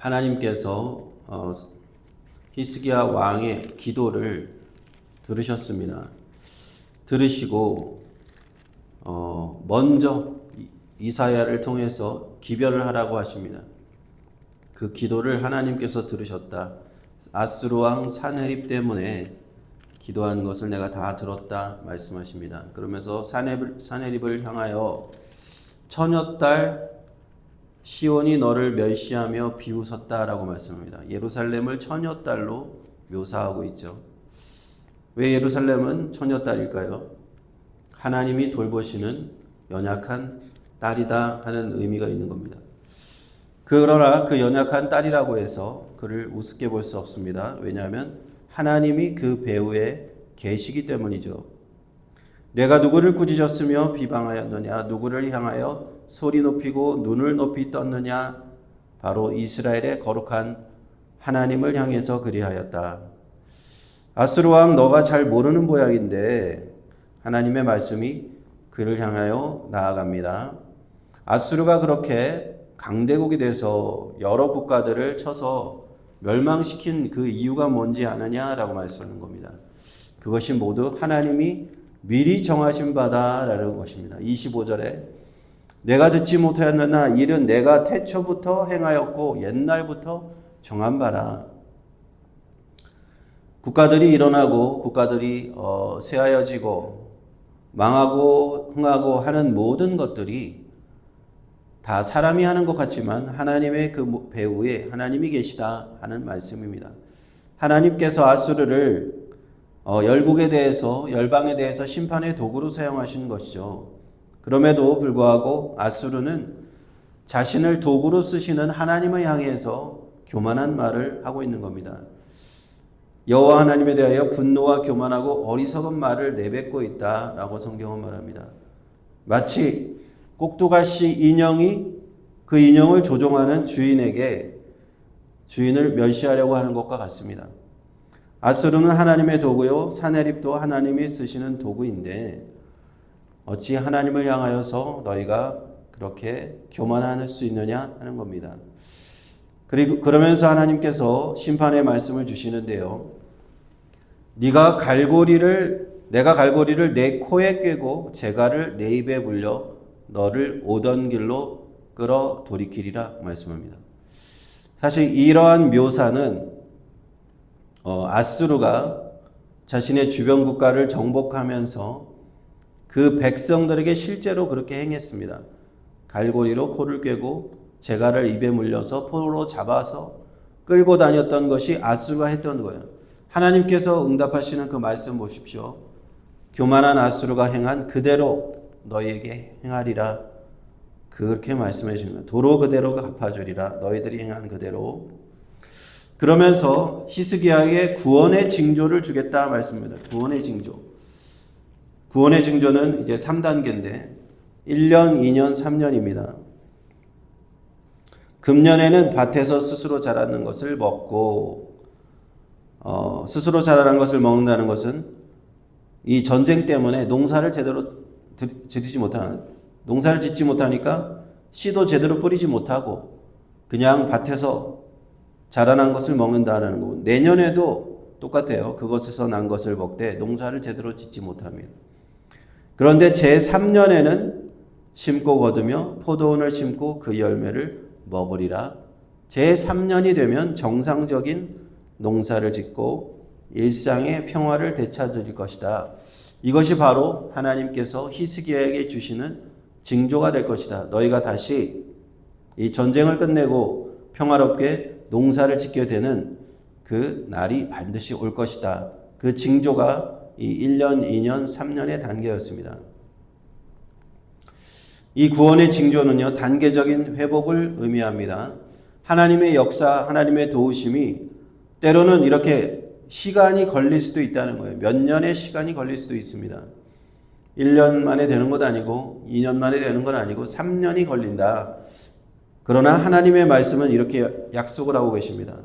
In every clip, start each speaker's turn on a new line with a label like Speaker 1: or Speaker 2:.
Speaker 1: 하나님께서 히스기야 왕의 기도를 들으셨습니다. 들으시고 먼저 이사야를 통해서 기별을 하라고 하십니다. 그 기도를 하나님께서 들으셨다. 아수르 왕 산헤립 때문에 기도한 것을 내가 다 들었다 말씀하십니다. 그러면서 산헤립을 향하여 처녀딸 시온이 너를 멸시하며 비웃었다라고 말씀합니다. 예루살렘을 처녀딸로 묘사하고 있죠. 왜 예루살렘은 처녀딸일까요? 하나님이 돌보시는 연약한 딸이다 하는 의미가 있는 겁니다. 그러나 그 연약한 딸이라고 해서 그를 우습게 볼 수 없습니다. 왜냐하면 하나님이 그 배후에 계시기 때문이죠. 내가 누구를 꾸짖었으며 비방하였느냐? 누구를 향하여 소리 높이고 눈을 높이 떴느냐? 바로 이스라엘의 거룩한 하나님을 향해서 그리하였다. 아수르 왕 너가 잘 모르는 모양인데 하나님의 말씀이 그를 향하여 나아갑니다. 아수르가 그렇게 강대국이 돼서 여러 국가들을 쳐서 멸망시킨 그 이유가 뭔지 아느냐라고 말씀하는 겁니다. 그것이 모두 하나님이 미리 정하신 바다라는 것입니다. 25절에 내가 듣지 못하였느냐 이는 내가 태초부터 행하였고 옛날부터 정한 바라. 국가들이 일어나고 국가들이 쇠하여지고 망하고 흥하고 하는 모든 것들이 다 사람이 하는 것 같지만 하나님의 그 배후에 하나님이 계시다 하는 말씀입니다. 하나님께서 아수르를 열국에 대해서 열방에 대해서 심판의 도구로 사용하신 것이죠. 그럼에도 불구하고 아수르는 자신을 도구로 쓰시는 하나님을 향해서 교만한 말을 하고 있는 겁니다. 여호와 하나님에 대하여 분노와 교만하고 어리석은 말을 내뱉고 있다라고 성경은 말합니다. 마치 꼭두가시 인형이 그 인형을 조종하는 주인에게 주인을 멸시하려고 하는 것과 같습니다. 아수르는 하나님의 도구요 산헤립도 하나님이 쓰시는 도구인데 어찌 하나님을 향하여서 너희가 그렇게 교만할 수 있느냐 하는 겁니다. 그리고 그러면서 하나님께서 심판의 말씀을 주시는데요. 내가 갈고리를 내 코에 꿰고 재갈을 내 입에 물려 너를 오던 길로 끌어 돌이키리라 말씀합니다. 사실 이러한 묘사는 아수르가 자신의 주변 국가를 정복하면서 그 백성들에게 실제로 그렇게 행했습니다. 갈고리로 코를 꿰고 재갈을 입에 물려서 포로 잡아서 끌고 다녔던 것이 아수르가 했던 거예요. 하나님께서 응답하시는 그 말씀 보십시오. 교만한 아수르가 행한 그대로 너희에게 행하리라. 그렇게 말씀해 주십니다. 도로 그대로 갚아주리라. 너희들이 행한 그대로. 그러면서 히스기야에게 구원의 징조를 주겠다 말씀입니다. 구원의 징조. 구원의 징조는 이제 3단계인데 1년, 2년, 3년입니다. 금년에는 밭에서 스스로 자라는 것을 먹고 스스로 자라는 것을 먹는다는 것은 이 전쟁 때문에 농사를 제대로 농사를 짓지 못하니까 씨도 제대로 뿌리지 못하고 그냥 밭에서 자라난 것을 먹는다는 거고 내년에도 똑같아요. 그것에서 난 것을 먹되 농사를 제대로 짓지 못합니다. 그런데 제3년에는 심고 거두며 포도원을 심고 그 열매를 먹으리라. 제3년이 되면 정상적인 농사를 짓고 일상의 평화를 되찾을 것이다. 이것이 바로 하나님께서 히스기야에게 주시는 징조가 될 것이다. 너희가 다시 이 전쟁을 끝내고 평화롭게 농사를 짓게 되는 그 날이 반드시 올 것이다. 그 징조가 이 1년, 2년, 3년의 단계였습니다. 이 구원의 징조는요, 단계적인 회복을 의미합니다. 하나님의 역사, 하나님의 도우심이 때로는 이렇게 시간이 걸릴 수도 있다는 거예요. 몇 년의 시간이 걸릴 수도 있습니다. 1년 만에 되는 것 아니고 2년 만에 되는 건 아니고 3년이 걸린다. 그러나 하나님의 말씀은 이렇게 약속을 하고 계십니다.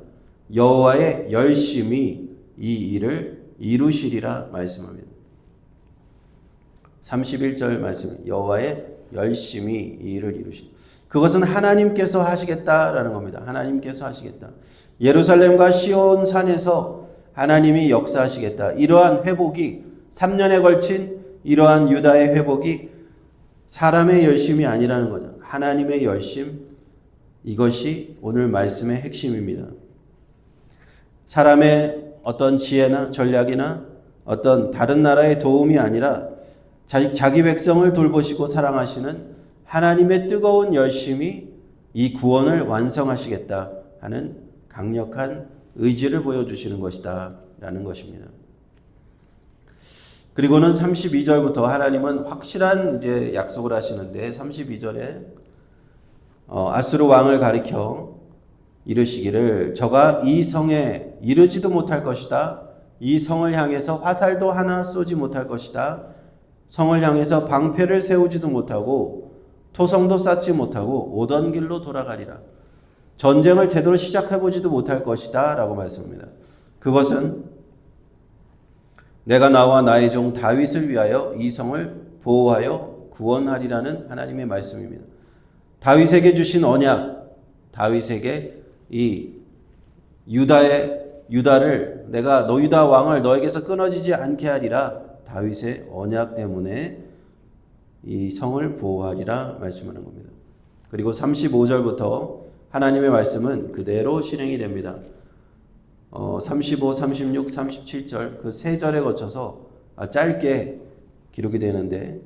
Speaker 1: 여호와의 열심히 이 일을 이루시리라 말씀합니다. 31절 말씀 여호와의 열심히 이 일을 이루시리라. 그것은 하나님께서 하시겠다라는 겁니다. 하나님께서 하시겠다. 예루살렘과 시온 산에서 하나님이 역사하시겠다. 이러한 회복이 3년에 걸친 이러한 유다의 회복이 사람의 열심이 아니라는 거죠. 하나님의 열심, 이것이 오늘 말씀의 핵심입니다. 사람의 어떤 지혜나 전략이나 어떤 다른 나라의 도움이 아니라 자기 백성을 돌보시고 사랑하시는 하나님의 뜨거운 열심이 이 구원을 완성하시겠다 하는 강력한 의지를 보여주시는 것이다 라는 것입니다. 그리고는 32절부터 하나님은 확실한 이제 약속을 하시는데 32절에 아수르 왕을 가리켜 이르시기를 저가 이 성에 이르지도 못할 것이다. 이 성을 향해서 화살도 하나 쏘지 못할 것이다. 성을 향해서 방패를 세우지도 못하고 토성도 쌓지 못하고 오던 길로 돌아가리라. 전쟁을 제대로 시작해보지도 못할 것이다 라고 말씀합니다. 그것은 내가 나와 나의 종 다윗을 위하여 이 성을 보호하여 구원하리라는 하나님의 말씀입니다. 다윗에게 주신 언약, 다윗에게 이 유다를 내가 유다 왕을 너에게서 끊어지지 않게 하리라. 다윗의 언약 때문에 이 성을 보호하리라 말씀하는 겁니다. 그리고 35절부터 하나님의 말씀은 그대로 실행이 됩니다. 35, 36, 37절 그 세 절에 거쳐서 짧게 기록이 되는데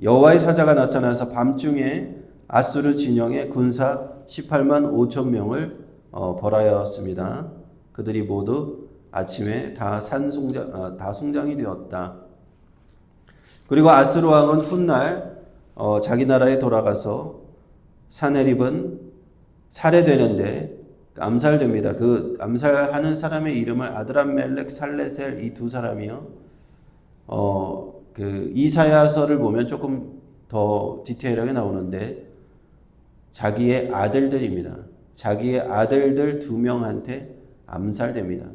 Speaker 1: 여호와의 사자가 나타나서 밤중에 아수르 진영의 군사 18만 5천 명을 벌하였습니다. 그들이 모두 아침에 다 송장이 되었다. 그리고 아수르 왕은 훗날 자기 나라에 돌아가서 사네립은 살해되는데 암살됩니다. 그 암살하는 사람의 이름을 아드람멜렉, 살레셀 이 두 사람이요. 그 이사야서를 보면 조금 더 디테일하게 나오는데 자기의 아들들입니다. 자기의 아들들 2명한테 암살됩니다.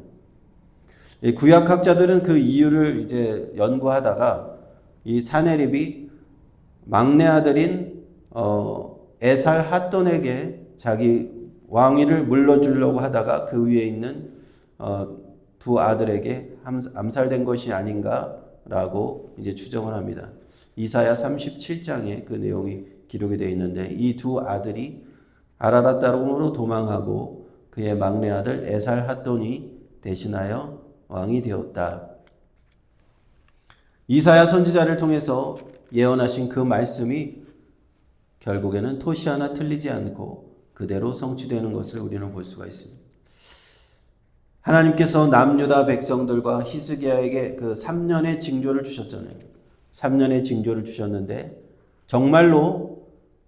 Speaker 1: 구약학자들은 그 이유를 이제 연구하다가 이 사네립이 막내 아들인 에살 핫돈에게 자기 왕위를 물려주려고 하다가 그 위에 있는 두 아들에게 암살된 것이 아닌가라고 이제 추정을 합니다. 이사야 37장에 그 내용이 기록이 되어 있는데 이 두 아들이 아라랏 땅으로 도망하고 그의 막내 아들 에살 핫돈이 대신하여 왕이 되었다. 이사야 선지자를 통해서 예언하신 그 말씀이 결국에는 토시 하나 틀리지 않고 그대로 성취되는 것을 우리는 볼 수가 있습니다. 하나님께서 남유다 백성들과 히스기야에게 그 3년의 징조를 주셨잖아요. 3년의 징조를 주셨는데 정말로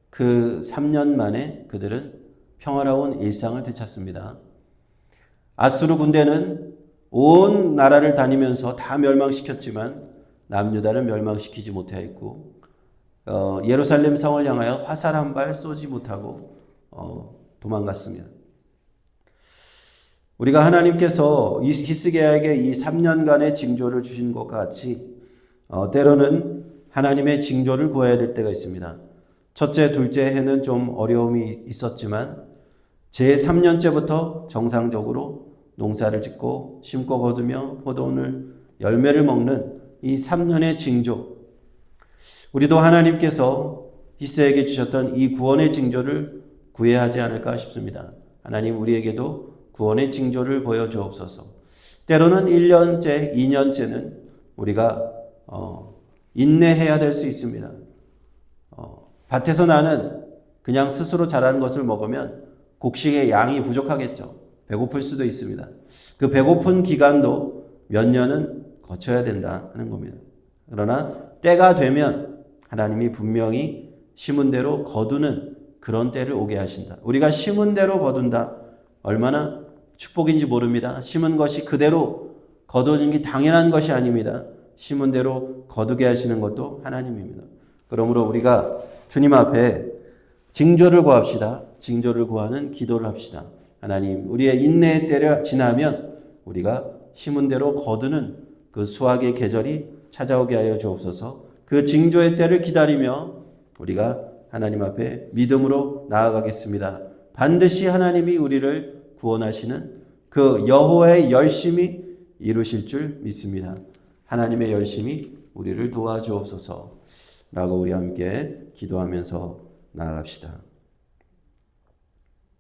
Speaker 1: 그 3년 만에 그들은 평화로운 일상을 되찾습니다. 아수르 군대는 온 나라를 다니면서 다 멸망시켰지만 남유다를 멸망시키지 못하였고 예루살렘 성을 향하여 화살 한 발 쏘지 못하고 도망갔습니다. 우리가 하나님께서 히스기야에게 이 3년간의 징조를 주신 것과 같이 때로는 하나님의 징조를 구해야 될 때가 있습니다. 첫째, 둘째 해는 좀 어려움이 있었지만 제3년째부터 정상적으로 농사를 짓고 심고 거두며 포도원을 열매를 먹는 이 3년의 징조, 우리도 하나님께서 히스기야에게 주셨던 이 구원의 징조를 구해야 하지 않을까 싶습니다. 하나님 우리에게도 구원의 징조를 보여주옵소서. 때로는 1년째, 2년째는 우리가 인내해야 될 수 있습니다. 밭에서 나는 그냥 스스로 자라는 것을 먹으면 곡식의 양이 부족하겠죠. 배고플 수도 있습니다. 그 배고픈 기간도 몇 년은 거쳐야 된다 하는 겁니다. 그러나 때가 되면 하나님이 분명히 심은 대로 거두는 그런 때를 오게 하신다. 우리가 심은 대로 거둔다. 얼마나 축복인지 모릅니다. 심은 것이 그대로 거두는 게 당연한 것이 아닙니다. 심은 대로 거두게 하시는 것도 하나님입니다. 그러므로 우리가 주님 앞에 징조를 구합시다. 징조를 구하는 기도를 합시다. 하나님, 우리의 인내의 때가 지나면 우리가 심은 대로 거두는 그 수확의 계절이 찾아오게 하여 주옵소서. 그 징조의 때를 기다리며 우리가 하나님 앞에 믿음으로 나아가겠습니다. 반드시 하나님이 우리를 구원하시는 그 여호와의 열심히 이루실 줄 믿습니다. 하나님의 열심히 우리를 도와주옵소서 라고 우리 함께 기도하면서 나아갑시다.